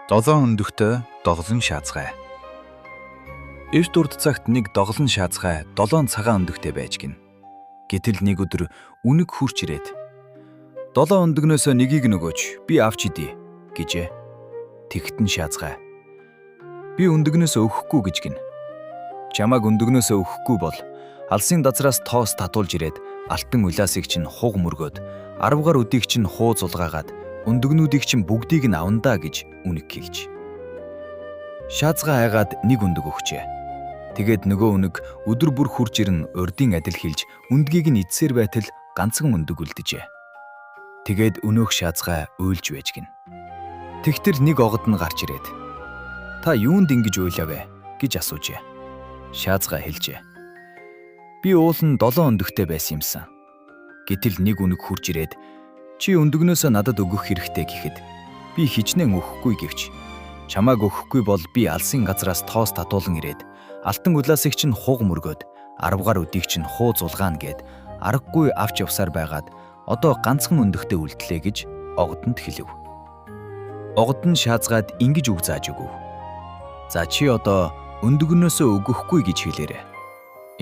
Долоон өндөгтэй доголон шаазгай. Эрт урд цагт нэг доголон шаазгай 7 цагаан өндөгтэй байж гин. Гэтэл нэг өдөр үнэг хурч ирээд "Долоон өндөгнөөсөө нэгийг нөгөөч, би авч идье" гэжээ. Тэгтэн шаазгай "Би өндөгнөөсөө өгөхгүй" гэж гин. "Чамайг өндөгнөөсөө өгөхгүй бол алсын дазраас тоос татуулж ирээд алтан улаасыг чинь хуг мөргөөд 10 гар өдийг чинь хуу зулгаагаад өндөгнүүдийг чинь бүгдийг нь авандаа" гэж үнэг хэлж. Шаазгай айгаад нэг өндөг өгчээ. Тэгээд нөгөө үнэг өдөр бүр хурж ирэн урдын адил хэлж өндгийг нь идсээр байтал ганцхан өндөг үлдэжээ. Тэгээд өнөөх шаазгай уйлж байж гин. Тэгтэр нэг огод нь гарч ирээд "Та юунд ингэж уйлав вэ?" гэж асуужээ. Шаазгай хэлжээ. "Би уул нь 7 өндөгтэй байсан юмсан. Гэтэл нэг үнэг хурж ирээд чи өндөгнөөсөө надад өгөх хэрэгтэй гэхэд би хичнээн өгөхгүй гэвч чамайг өгөхгүй бол би алсын газраас тоос татуулан ирээд алтан улаасыг чинь хуг мөргөөд 10 гар өдийг чинь хуу зулгаана гэд аргагүй авч явсаар байгаад одоо ганцхан өндөгтэй үлдлээ" гэж огодонд хэлв. Огод нь шаазгаад ингэж үг зааж өгөв. "За чи одоо өндөгнөөсөө өгөхгүй гэж хэлээрэй."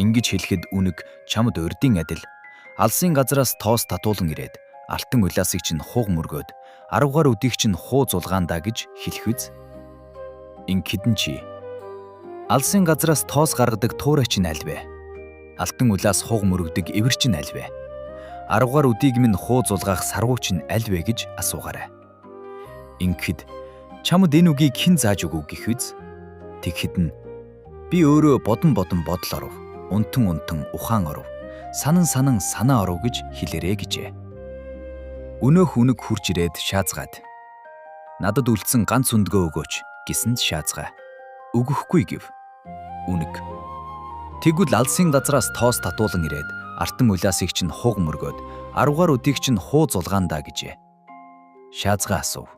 Ингэж хэлэхэд үнэг чамд урдын адил алсын газраас тоос татуулан ирээд алтан улаасыг чинь хуг мөргөөд 10 гар өдийг чинь хуу зулгаандаа гэж хэлэх үз. Ингэдэн чи алсын газраас тоос гаргадаг туурай чинь аль вэ? Алтан улаас хуг мөргөдөг эвэр чинь аль вэ? 10 гар өдийг минь хуу зулгаах сарвуу чинь аль вэ гэж асуугаарай. Ингэхэд чамд энэ үгийг хэн зааж өгөв гэх үз. Тэгэхэд нь "Би өөрөө бодон бодол оров, унтан ухаан оров, санан санаа оров" гэж хэлээрэй гэжээ. Өнөөх үнэг хурж ирээд шаазгаад "Надад үлдсэн ганц өндгөө өгөөч" гэсэнд шаазгай "Өгөхгүй" гэв. Үнэг "Тэгвэл алсын газраас тоос татуулан ирээд алтан улаасыг чинь хуг мөргөөд 10 гар өдийг чинь хуу зулгаандаа" гэжээ. Шаазгай асуув.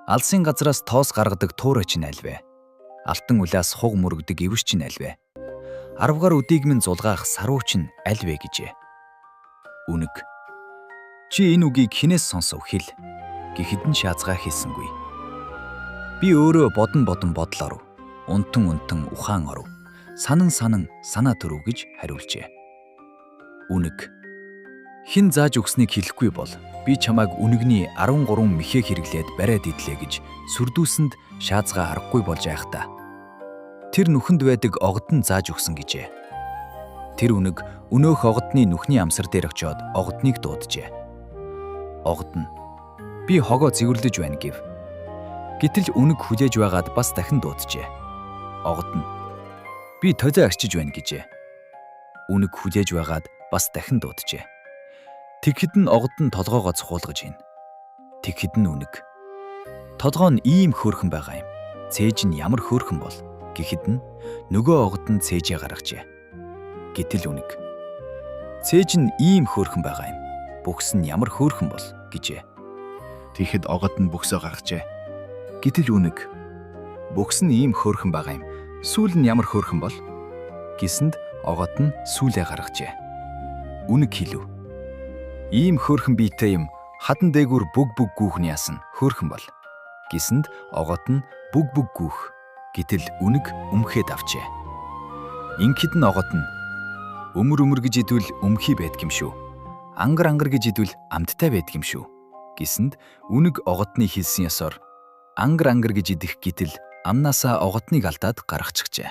"Алсын газраас тоос гаргадаг туурай чинь аль вэ? Алтан улаас хуг мөргөдөг эвэр чинь аль вэ? 10 гар өдийг минь зулгаах сарвуу чинь аль вэ?" гэжээ. Үнэг "Чи энэ үгийг хинээс сонсов хэл" гэхэд нь шаазгай хэлсэнгүй. "Би өөрөө бодон бодол оров, унтан ухаан оров, санан санаа төрөв" гэж хариулжээ. Үнэг "Хэн зааж өгснийг хэлэхгүй бол би чамайг үнэгний 13 мэхээ хэрэглээд бариад идлээ" гэж сүрдүүсэнд шаазгай аргагүй болж айхдаа тэр нүхэнд байдаг огод нь зааж өгсөн гэжээ. Тэр үнэг өнөөх огодны нүхний амсар дээр очиод огодныг дууджээ. Огод нь "Би хогоо цэвэрлэж байна" гэв. Гэтэл үнэг хүлээж байгаад бас дахин дууджээ. Огод нь "Би толио арчиж байна" гэжээ. Үнэг хүлээж байгаад бас дахин дууджээ. Тэгэхэд нь огод нь толгоогоо цохуулгаж ийн. Тэгэхэд нь үнэг "Толгой нь ийм хөөрхөн байгаа юм. Цээж нь ямар хөөрхөн бол" гэхэд нь нөгөө огод нь цээжээ гаргажээ. Гэтэл үнэг "Цээж нь ийм хөөрхөн байгаа юм. Бүхс нь ямар хөөрхөн бол" гэжээ. Тэгэхэд огод нь бүхсөө гаргажээ. Гэтэл үнэг "Бүхс нь ийм хөөрхөн байгаа юм. Сүүл нь ямар хөөрхөн бол" гэсэнд огод нь сүүлээ гаргажээ. Үнэг хэлв. "Ийм хөөрхөн биетэй юм хадан дээгүүр бүг гүүх нь яасан хөөрхөн бол" гэсэнд огод нь бүг гүүх. Гэтэл үнэг өмхөөд авчээ. Ингэхэд нь огод нь "Өмөр гэж идвэл өмхий байдгийм шүү. Ангар гэж идвэл амттай байдгийм шүү" гэсэнд үнэг огодны хэлсэн ёсоор ангар гэж идэх гítэл амнаасаа огодныг алдаад гаргачихжээ.